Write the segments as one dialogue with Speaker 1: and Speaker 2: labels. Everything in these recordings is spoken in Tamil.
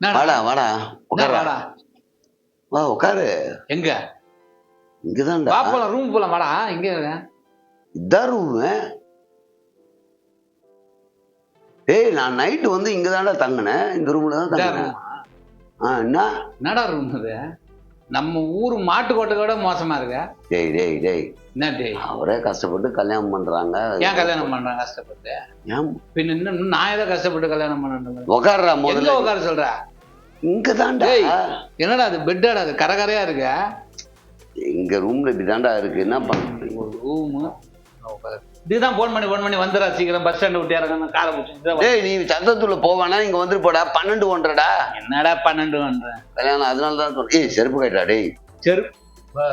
Speaker 1: வாடா வாடா உட்காரா
Speaker 2: வாடா.
Speaker 1: வா உட்காரு.
Speaker 2: எங்க
Speaker 1: இங்கதான்டா.
Speaker 2: வா போலாம், ரூம் போலாம், வாடா. எங்க இருக்க?
Speaker 1: இதான் ரூமு. ஏய் நான் நைட்டு வந்து இங்கதான்டா தங்கினேன். இந்த ரூம்ல தான் தங்கினேன்.
Speaker 2: என்னடா ரூம் இது? நம்ம ஊர் மாட்டுக்கோட்டை விட மோசமா இருக்க.
Speaker 1: டேய் டேய் டேய்
Speaker 2: என்ன டேய்?
Speaker 1: அவரே கஷ்டப்பட்டு கல்யாணம் பண்றாங்க.
Speaker 2: ஏன் கல்யாணம் பண்றாங்க கஷ்டப்பட்டு?
Speaker 1: ஏன்
Speaker 2: பின்ன இன்னும் நான் ஏதோ கஷ்டப்பட்டு கல்யாணம் பண்ணணும்?
Speaker 1: உட்கார்றா முதல்ல.
Speaker 2: உட்கார சொல்ற?
Speaker 1: இங்கதான்டா.
Speaker 2: என்னடா அது பெட்டாடா? அது கரகரையா இருக்க.
Speaker 1: எங்க ரூம்ல இப்படிதான்டா இருக்கு. என்ன பண்றீங்க?
Speaker 2: ரூமு இதுதான் போன் பண்ணி வந்துடா சீக்கிரம், பஸ் ஸ்டாண்ட் விட்டு இறங்க, காரை பிடிச்சி.
Speaker 1: டேய் நீ சத்தத்துல போவானா? இங்க வந்துட்டு போடா. 12:30டா.
Speaker 2: என்னடா 12
Speaker 1: கல்யாணம். அதனால தான் சொல்றேன். ஏய் செருப்பு கட்டா. டேய்
Speaker 2: செருப்பு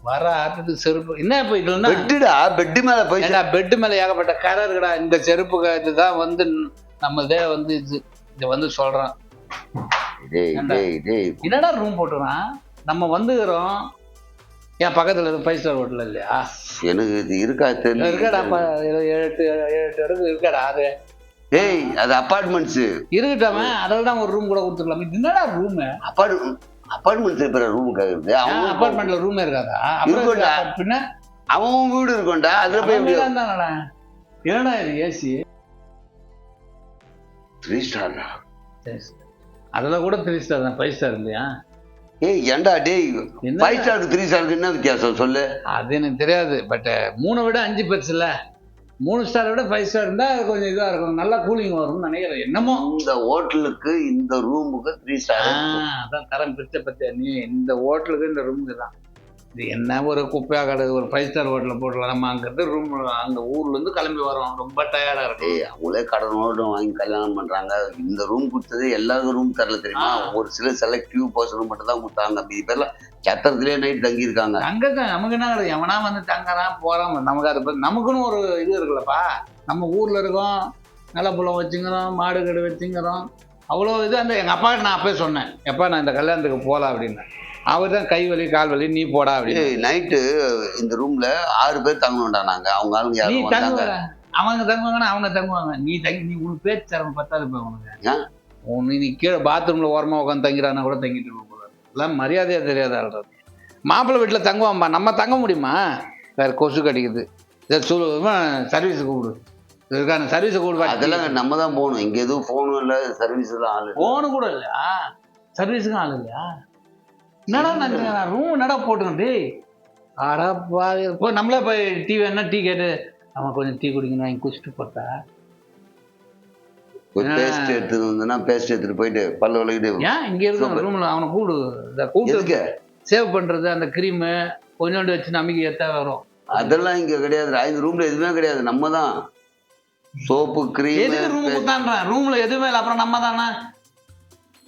Speaker 2: வர ஆட்டுக்கு செருப்பு என்ன? இப்ப இதுல
Speaker 1: பெட்டுடா. பெட்டு மேல போய்
Speaker 2: பெட்டு மேல ஏகப்பட்ட கரை இருக்குடா. இந்த செருப்பு இதுதான் வந்து நம்ம இதே வந்து இதை வந்து சொல்றோம்.
Speaker 1: டேய் டேய் டேய்
Speaker 2: என்னடா ரூம் போட்டுறான்? நம்ம வந்துக்கிறோம். ஏன் பக்கத்துல 5 ஸ்டார் ஹோட்டல் இல்லையா?
Speaker 1: எனக்கு இது இருக்கா தெரியல.
Speaker 2: இருக்காடா 7-8 இடத்துக்கு இருக்காடா. அது
Speaker 1: ஏய் அது அபார்ட்மெண்ட்ஸ்
Speaker 2: இருக்கட்டாம. அதில் தான் ஒரு ரூம் கூட கொடுத்துக்கலாம். இது என்னடா ரூம்?
Speaker 1: அபார்ட்மெண்ட்ஸ் இருக்கிற ரூம் கேக்குது. அவன்
Speaker 2: அபார்ட்மெண்ட்ல ரூம் இருக்காதா? பின்ன
Speaker 1: அவன் வீடு இருக்கும்டா. அதுல போய்
Speaker 2: என்னடா இது ஏசி
Speaker 1: 3 ஸ்டார்?
Speaker 2: அதில் கூட 3 ஸ்டார் தான், 5 ஸ்டார் இல்லையா?
Speaker 1: ஏய் ஏண்டா டேய் 5 ஸ்டாருக்கு 3 ஸ்டாருக்கு என்ன வித்தியாசம் சொல்லு?
Speaker 2: அது எனக்கு தெரியாது. பட் 3 விட 5 பெருசு இல்ல. 3 ஸ்டார் விட 5 ஸ்டார் இருந்தா கொஞ்சம் இதா இருக்கும், நல்லா கூலிங் வரும்னு நினைக்கிறேன். என்னமோ
Speaker 1: இந்த ஹோட்டலுக்கு இந்த ரூமுக்கு 3 ஸ்டார்.
Speaker 2: அதான் தரம் பிரிச்ச பத்தியா நீ? இந்த ஹோட்டலுக்கு இந்த ரூமுக்கு தான். இது என்ன ஒரு குப்பையா கிடக்கு. ஒரு 5 ஸ்டார் ஹோட்டலில் போட்டுக்கலாம். நம்ம அங்கிருந்து ரூம் அங்க ஊர்ல இருந்து கிளம்பி வரோம், ரொம்ப டயர்டா இருக்கு.
Speaker 1: அவங்களே கடனோடு வாங்கி கல்யாணம் பண்றாங்க. இந்த ரூம் கொடுத்தது எல்லாருக்கும் ரூம் தரல தெரியுமா? ஒரு சில செலக்டிவ் பர்சன் மட்டும் தான் கொடுத்தாங்க. மீதி பேர்லாம் சத்திரத்திலே நைட் தங்கி இருக்காங்க.
Speaker 2: அங்கதான் நமக்கு என்ன கிடையாது. எவனா வந்து தங்கறான் போறான். நமக்கு அதை பத்தி நமக்குன்னு ஒரு இது இருக்குல்லப்பா. நம்ம ஊர்ல இருக்கோம், நிலப்புலம் வச்சுங்கிறோம், மாடு கடு வச்சுங்கிறோம். அவ்வளோ இது. அந்த எங்க அப்பா நான் அப்பவே சொன்னேன், எப்பா நான் இந்த கல்யாணத்துக்கு போகலாம் அப்படின்னு. அவர் தான் கை வலி கால் வலி, நீ போடா அப்படின்னு.
Speaker 1: நைட்டு இந்த ரூம்ல 6 பேர் தங்கணும்டா. நாங்க அவங்க ஆளுங்க
Speaker 2: நீ
Speaker 1: யாரும்
Speaker 2: தங்குவ, அவங்க தங்குவாங்கன்னா அவங்க தங்குவாங்க. நீ தங்கி நீ உனக்கு பேச்சு தரணும் பத்தாது போய் உனக்கு. நீ கீழே பாத்ரூம்ல ஓரமா உட்காந்து தங்கிறானா கூட தங்கிட்டு இருக்க கூடாது. எல்லாம் மரியாதையா தெரியாத ஆள்றது. மாப்பிள்ளை வீட்டுல தங்குவான்பா, நம்ம தங்க முடியுமா? வேற கொசு கடிக்குது. சர்வீஸ் கூப்பிடு, இருக்கான சர்வீஸ் கூப்பிடு.
Speaker 1: அதெல்லாம் நம்ம தான் போகணும். இங்க எதுவும் போனும் இல்ல, சர்வீஸ் தான் ஆளு.
Speaker 2: போனு கூட இல்லையா? சர்வீஸுக்கும் ஆள் இல்லையா? என்னடா நினைச்சுங்க ரூம் என்னடா போட்டுங்க. டேய் ஆடாப்பா போய் நம்மளே போய் டீ வேணா டீ கேட்டு அவன் கொஞ்சம் டீ குடிக்கணும் வாங்கி குடிச்சிட்டு போட்டா.
Speaker 1: பேஸ்ட் எடுத்துட்டு வந்தா பேஸ்ட் எடுத்துட்டு போயிட்டு பல்ல விளக்கிட்டு
Speaker 2: ஏன் இங்க இருக்க ரூம்ல அவனை கூப்பிட்டு சேவ் பண்றது அந்த கிரீமு கொஞ்சோண்டு வச்சு நம்பிக்கை ஏத்தா வரும்.
Speaker 1: அதெல்லாம் இங்க கிடையாது. இந்த ரூம்ல எதுவுமே கிடையாது. நம்ம தான் சோப்பு கிரீம்
Speaker 2: ரூமுக்கு தான். ரூம்ல எதுவுமே இல்லை. அப்புறம் நம்ம தானே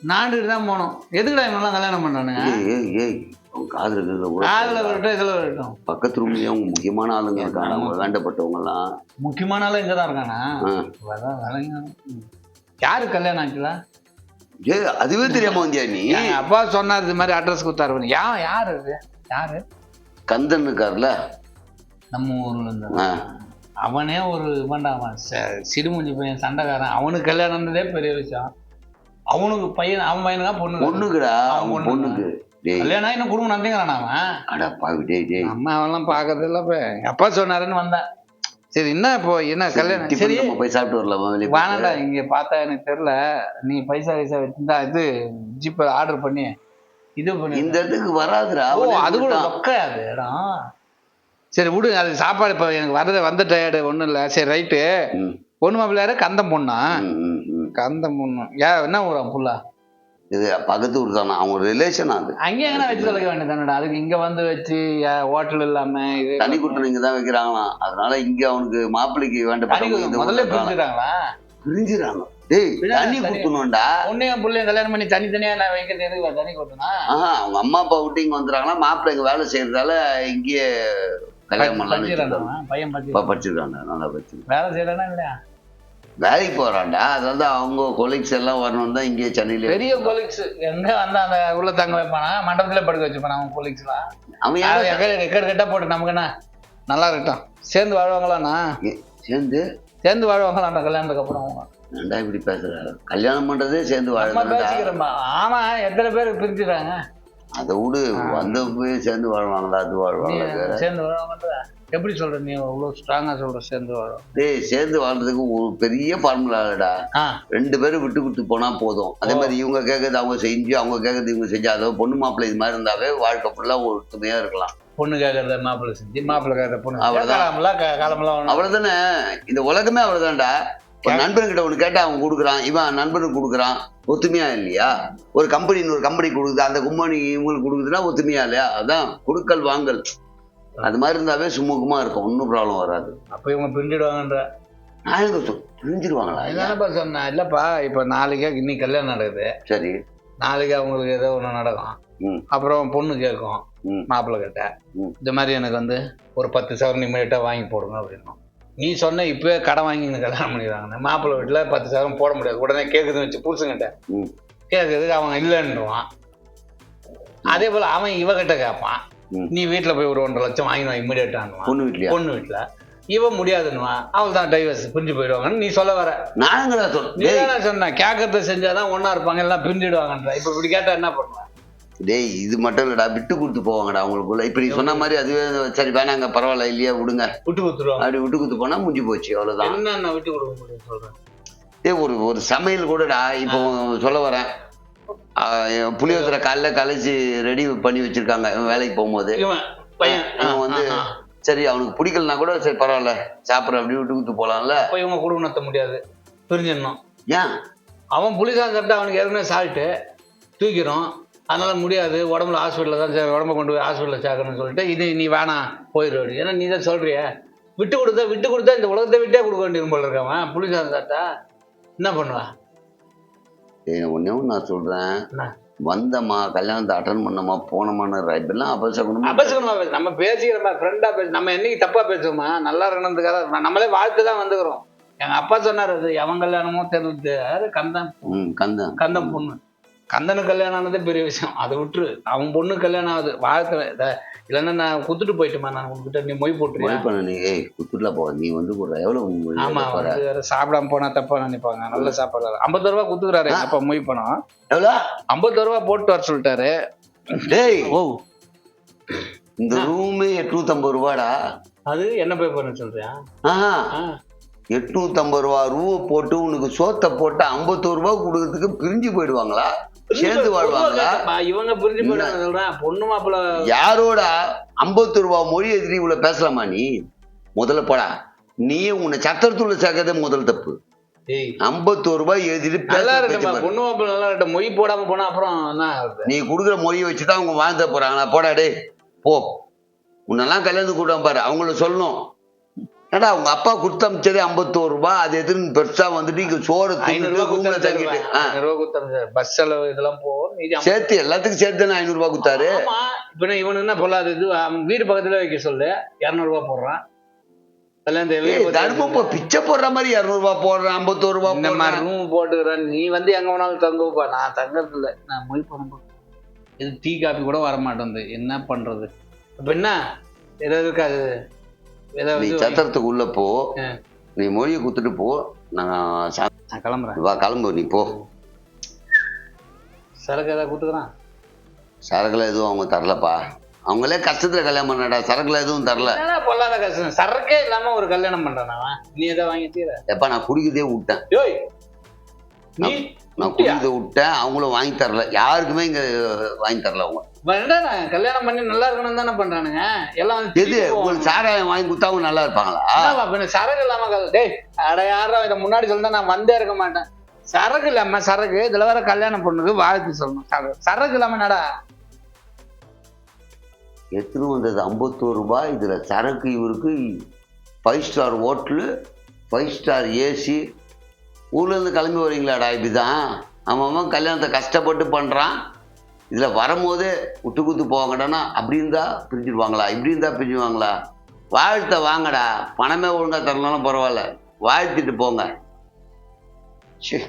Speaker 2: நாண்டுட்டு தான் போனோம். எதுக்குடா இவங்கெல்லாம் கல்யாணம் பண்ணானுங்க? பக்கத்து ரூம்லயே அவங்க முக்கியமான ஆளுங்க இருக்காங்க. அவங்க வேண்டப்பட்டவங்க எல்லாம் முக்கியமான ஆளு இங்கதான் இருக்கானா? யாரு கல்யாணம் ஆச்சுல?
Speaker 1: அதுவே தெரியாம வந்தியா நீ?
Speaker 2: அப்பா சொன்னார் இது மாதிரி அட்ரஸ் கொடுத்தாரு. யாரு யாரு?
Speaker 1: கந்தன் இருக்காருல்ல
Speaker 2: நம்ம ஊர்ல இருந்து. அவனே ஒரு வேண்டாம் சிறுமுஞ்சி பையன், சண்டைக்காரன். அவனுக்கு கல்யாணம்ன்றதே பெரிய விஷயம். அவனுக்கு பையன், அவன் பையனுக்கா
Speaker 1: பொண்ணுக்குடா? அவன் பொண்ணுக்கு
Speaker 2: கல்யாணம் இன்னும் குடும்பம் நடந்தீங்கிறான் அவன். அம்மா அவன்லாம் பாக்குறது இல்ல. அப்பா சொன்னாருன்னு வந்தேன். சரி என்ன இப்போ என்ன கல்யாணம்? சரி
Speaker 1: போய் சாப்பிட்டு வரலாம்.
Speaker 2: வேணாண்டா, இங்க பார்த்தா எனக்கு தெரியல. நீ பைசா வச்சிருந்தா இது ஜிபே ஆர்டர் பண்ணி இது பண்ணி.
Speaker 1: இந்த இடத்துக்கு வராதுடா.
Speaker 2: அது கூட ரொக்காது இடம். சரி விடு, அது சாப்பாடு இப்போ எனக்கு வந்த டயர்டு ஒன்றும் இல்லை. சரி ரைட்டு. பொண்ணு மாப்பிள்ளையாரு கந்தம் பொண்ணா? கந்தம் பொண்ணு. என்ன ஊரா புள்ளா?
Speaker 1: இது பக்கத்து ஊர் தானே, அவங்க ரிலேஷன். அது
Speaker 2: அங்கே எங்கன்னா வச்சு தொலைக்க வேண்டியதானடா. அதுக்கு இங்க வந்து வச்சு ஹோட்டல் இல்லாம இது
Speaker 1: தனி குட்டம் இங்க தான் வைக்கிறாங்களாம். அதனால இங்க அவனுக்கு மாப்பிள்ளைக்கு வேண்டப்பட்ட
Speaker 2: முதல்ல பிரிஞ்சுட்டாங்களா?
Speaker 1: பிரிஞ்சுறாங்க. டேய் தனி குட்டணும்டா.
Speaker 2: உன்னையும் புள்ளையும் கல்யாணம் பண்ணி தனித்தனியா நான் வைக்கிறது எதுக்கு தனி குட்டனா?
Speaker 1: அவங்க அம்மா அப்பா விட்டு இங்க வந்துடுறாங்களா. மாப்பிள்ளை இங்க வேலை செய்யறதால இங்கேயே கல்யாணம் பண்ணலாம்.
Speaker 2: பையன்
Speaker 1: படிச்சிருக்காங்க. நல்லா படிச்சு
Speaker 2: வேலை செய்யறானா இல்லையா?
Speaker 1: வேலைக்கு போறான்டா. அதாவது அவங்க கொலீக்ஸ் எல்லாம் வரணும் தான் இங்கே சென்னையில.
Speaker 2: பெரிய கொலீக்ஸ் எங்க வந்தா அந்த உள்ள தங்க வைப்பானா? மண்டபத்துல படுக்க வச்சுப்பானா அவன் கொலீக்ஸ் எல்லாம்? அவன் ரெக்கார்டு கட்டா போட்டு நமக்கு என்ன நல்லா இருக்கட்டும். சேர்ந்து வாழ்வாங்களாண்ணா?
Speaker 1: சேர்ந்து
Speaker 2: வாழ்வாங்களாண்டா கல்யாணத்துக்கு அப்புறம்? அவங்க
Speaker 1: ஏன்டா இப்படி பேசுற? கல்யாணம் பண்றதே சேர்ந்து
Speaker 2: நம்ம
Speaker 1: வாழணும்டா.
Speaker 2: பேசிக்கிறோமா? ஆமா, எத்தனை பேர் பிரிஞ்சுறாங்க?
Speaker 1: அதை விடு, வந்த போய் சேர்ந்து வாழ்வாங்களா? அது வாழ்வாங்களா? வேற
Speaker 2: சேர்ந்து வாழ்வாங்கன்றா எப்படி சொல்ற? நீ அவ்வளவு ஸ்ட்ராங்கா சொல்ற சேர்ந்து வாழும்?
Speaker 1: டேய், சேர்ந்து வாழ்றதுக்கு ஒரு பெரிய ஃபார்முலாடா. 2 பேரும் விட்டு கொடுத்து போனா போதும். அதே மாதிரி இவங்க கேட்கறது அவங்க செஞ்சு, அவங்க கேட்கறது இவங்க செஞ்சு, அதோ பொண்ணு மாப்பிள்ளை இது மாதிரி இருந்தாவே வாழ்க்கை ஃபுல்லா ஒத்துமையா இருக்கலாம்.
Speaker 2: பொண்ணு கேட்கறத மாப்பிள்ளை செஞ்சு, மாப்பிள்ளை கேட்கற பொண்ணு
Speaker 1: அவ்வளவுதான்.
Speaker 2: காலமெல்லாம்
Speaker 1: அவ்வளவுதானே. இந்த உலகமே அவ்வளவுதான்டா. ஒரு நண்பன்கிட்ட ஒண்ணு கேட்டா அவன் கொடுக்குறான், இவன் நண்பனுக்கு கொடுக்குறான், ஒத்துமையா இல்லையா? ஒரு கம்பெனி இன்னொரு கம்பெனி கொடுக்குது, அந்த கம்பெனி இவங்களுக்கு கொடுக்குதுன்னா ஒத்துமையா இல்லையா? அதான் கொடுக்கல் வாங்கல். அது மாதிரி இருந்தாவே சுமூகமா இருக்கும், ஒன்னும் ப்ராப்ளம் வராது.
Speaker 2: அப்ப இவங்க பிரிஞ்சிடுவாங்கன்ற?
Speaker 1: நான் எங்க பிரிஞ்சிருவாங்களா?
Speaker 2: என்னப்பா சொன்னேன்? இல்லப்பா, இப்ப நாளைக்கே இன்னைக்கு கல்யாணம் நடக்குது.
Speaker 1: சரி.
Speaker 2: நாளைக்கு அவங்களுக்கு ஏதோ ஒண்ணு நடக்கும். அப்புறம் பொண்ணு கேட்கும் மாப்பிள்ளை கிட்ட, இந்த மாதிரி எனக்கு வந்து ஒரு 10 சவரன் இமீடியட்டா வாங்கி போடுங்க அப்படின்னும். நீ சொன்ன இப்பவே கடன் வாங்கி கல்யாணம் பண்ணிடுவாங்க. மாப்பிள்ளை வீட்டுல 10 சவரன் போட முடியாது. உடனே கேக்குதுன்னு வச்சு புருஷங்கிட்ட கேட்கறதுக்கு அவன் இல்லைன்னுவான். அதே போல அவன் இவகிட்ட கேட்பான். நீ வீட்டுல போய் ஒரு 1.5 லட்சம் வாங்கிடுவான் இமீடியட்டான்னுவான். பொண்ணு வீட்டுல இவன் முடியாதுன்னுவான். அவள் தான் டைவர்ஸ், பிரிஞ்சு போயிடுவாங்கன்னு நீ சொல்ல வர.
Speaker 1: நான்
Speaker 2: சொன்னேன் கேட்கறத செஞ்சாதான் ஒன்னா இருப்பாங்க, எல்லாம் பிரிஞ்சிடுவாங்கன்ற. இப்ப இப்படி கேட்டா என்ன பண்ணுவேன்?
Speaker 1: டேய், இது மட்டும் இல்லடா, விட்டு கொடுத்து போவாங்கடா அவங்களுக்குள்ள. இப்ப நீ சொன்ன மாதிரி அதுவே சரி வேணாங்க, பரவாயில்ல இல்லையா விடுங்க,
Speaker 2: விட்டு கொடுத்துருவாங்க.
Speaker 1: அப்படி விட்டு கொடுத்து போனா முடிஞ்சு போச்சு, அவ்வளவுதான்.
Speaker 2: என்ன விட்டு கொடுக்க முடியும் சொல்றேன்?
Speaker 1: ஒரு சமையல் கூடடா, இப்போ சொல்ல வரேன், புளியோதரை காலைல கலைச்சி ரெடி பண்ணி வச்சிருக்காங்க வேலைக்கு போகும்போது. இவன் வந்து சரி அவனுக்கு பிடிக்கலனா கூட சரி பரவாயில்ல சாப்பிட்ற அப்படி விட்டு கொடுத்து போலாம்ல.
Speaker 2: இவங்க குடும்பம் நடத்த முடியாது, பிரிஞ்சிடணும்.
Speaker 1: ஏன்?
Speaker 2: அவன் புளிசாதம் சாப்பிட்டா அவனுக்கு ஏற்கனவே சால்ட்டு தூக்கிறோம், அதனால முடியாது, உடம்புல ஹாஸ்பிட்டலில் தான் சரி, உடம்பை கொண்டு போய் ஹாஸ்பிட்டலில் சேர்க்கணும்னு சொல்லிட்டு இது நீ வேணாம் போயிடுவாடி. ஏன்னா நீ தான் சொல்றிய விட்டு கொடுத்தா இந்த உலகத்தை விட்டே கொடுக்க வேண்டியது போல இருக்காமன். புளிசாதம் சாப்பிட்டா என்ன பண்ணுவா?
Speaker 1: ஒன்னே நான் சொல்றேன், வந்தமா கல்யாணத்தை அட்டன் பண்ணமா போனமான இப்பெல்லாம் அபசகுணமா
Speaker 2: நம்ம பேசிக்கிறோமா, ஃப்ரெண்டா பேச. நம்ம என்னைக்கு தப்பா பேசுவோமா? நல்லா இருக்கணுன்றதுக்காக நம்மளே வாழ்த்து தான் வந்துக்கிறோம். எங்க அப்பா சொன்னார், அது எவன் கல்யாணமோ தெரிஞ்சு கந்தன் பொண்ணு. கந்தனுக்கு கல்யாணம் ஆனதே பெரிய விஷயம், அதை விட்டுரு. அவன் பொண்ணு கல்யாணம் ஆகுது, வாழ்க்கை இல்லைன்னா நான் குத்துட்டு போயிட்டுமா, நான் உங்ககிட்ட நீ மொய் போட்டுருவேன்.
Speaker 1: நீ குத்துட்டுல போ, நீ வந்து எவ்வளவு? ஆமா,
Speaker 2: சாப்பிடாம போனா தப்பா நினைப்பாங்க. நல்ல சாப்பாடு 50 ரூபா குத்துக்கிறாரு அப்ப மொய் பணம்.
Speaker 1: எவ்வளவு?
Speaker 2: 50 ரூபா போட்டு வர சொல்லிட்டாரு.
Speaker 1: டேய், இந்த ரூமே 850 ரூபாடா.
Speaker 2: அது என்ன போய் பண்ண சொல்றியா?
Speaker 1: 850 ரூபா ரூபா போட்டு உனக்கு சோத்தை போட்டு 51 ரூபா கொடுக்கறதுக்கு பிரிஞ்சு போயிடுவாங்களா? சேர்ந்து வாழ்வாங்களா?
Speaker 2: இவங்க பிரிஞ்சு போயிடுவாங்க சொல்றேன். பொண்ணு மாப்பிள்ள
Speaker 1: யாரோட 50 ரூபா மொழி எதிரி இவ்வளவு பேசலாமா? நீ முதல்ல போடா, நீ உன்னை சத்திரத்துள்ள சேர்க்கறதே முதல் தப்பு. 51 ரூபாய் எதிரி
Speaker 2: பொண்ணு மாப்பிள்ள நல்லா இருக்க, மொய் போடாம போனா அப்புறம்
Speaker 1: நீ கொடுக்குற மொழியை வச்சுதான் அவங்க வாழ்ந்த போறாங்களா? போடா டே போ, உன்னெல்லாம் கல்யாணத்துக்கு கூட்டம் பாரு, அவங்கள சொல்லணும். ஏடா அவங்க அப்பா கொடுத்து அமைச்சதே 51 ரூபாய், அது எதுன்னு பெருசா வந்துட்டு இங்க சோறு
Speaker 2: 500 பஸ் செலவு இதெல்லாம் போகும்
Speaker 1: சேர்த்து எல்லாத்துக்கும் சேர்த்து 500 ரூபாய் கொடுத்தாரு.
Speaker 2: இப்ப இவனு என்ன பொல்லாது, இது வீடு பக்கத்துல வைக்க சொல்லு 200 ரூபாய் போடுறான்.
Speaker 1: பிச்சை போடுற மாதிரி 200 ரூபாய் போடுறான், 51 ரூபாய்
Speaker 2: இந்த மாதிரி ரூம் போட்டுக்கிறேன். நீ வந்து எங்க வேணாலும் தங்குப்பா, நான் தங்கறது இல்லை, நான் மொய் பண்ண இது டீ காபி கூட வரமாட்டேன். என்ன பண்றது? இப்ப என்ன ஏதாவது இருக்காது.
Speaker 1: நீ சத்திரத்துக்கு உள்ள போ, நீ மொழியை குத்துட்டு போ, நான்
Speaker 2: கிளம்புறேன்.
Speaker 1: வா கிளம்பு, நீ போ.
Speaker 2: சரக்கு ஏதாவது குத்துக்கிறான்?
Speaker 1: சரக்குல எதுவும் அவங்க தரலப்பா, அவங்களே கஷ்டத்துல கல்யாணம் பண்ணடா, சரக்குல எதுவும் தரல.
Speaker 2: பொல்லாத கஷ்டம், சரக்கே இல்லாம ஒரு கல்யாணம் பண்றான். நீ எதை வாங்கிட்டீர?
Speaker 1: எப்ப நான் குடிக்கதே விட்டேன், நான் குடிக்கதை விட்டேன், அவங்களும் வாங்கி தரல, யாருக்குமே இங்க வாங்கி தரல. அவங்க
Speaker 2: கல்யாணம் பண்ணி நல்லா இருக்கணும் தானே பண்றானுங்க எல்லாம்.
Speaker 1: எது உங்களுக்கு சாராயம் வாங்கி கொடுத்தா அவங்க நல்லா இருப்பாங்களா?
Speaker 2: சரக்கு இல்லாம டேய் அட யாரா இதை முன்னாடி சொல்லிட்டா நான் வந்தே இருக்க மாட்டேன். சரக்கு இல்லாம சரக்கு இதுல வேற கல்யாணம் பொண்ணுக்கு வாழ்த்து சொல்லணும். சரக்கு இல்லாம நடா
Speaker 1: எத்தனை வந்தது? 51 ரூபாய். இதுல சரக்கு இவருக்கு 5 ஸ்டார் ஹோட்டலு, 5 ஸ்டார் ஏசி. ஊர்ல இருந்து கிளம்பி வரீங்களாடா? இப்படிதான் அவன் கல்யாணத்தை கஷ்டப்பட்டு பண்றான். இதுல வரும்போதே விட்டு குத்து போவாங்கடானா, அப்படி இருந்தா பிரிஞ்சிடுவாங்களா? இப்படி இருந்தா பிரிஞ்சுவாங்களா? வாழ்த்த வாங்கடா, பணமே ஒழுங்கா தரலாம் பரவாயில்ல, வாழ்த்திட்டு போங்க. சரி.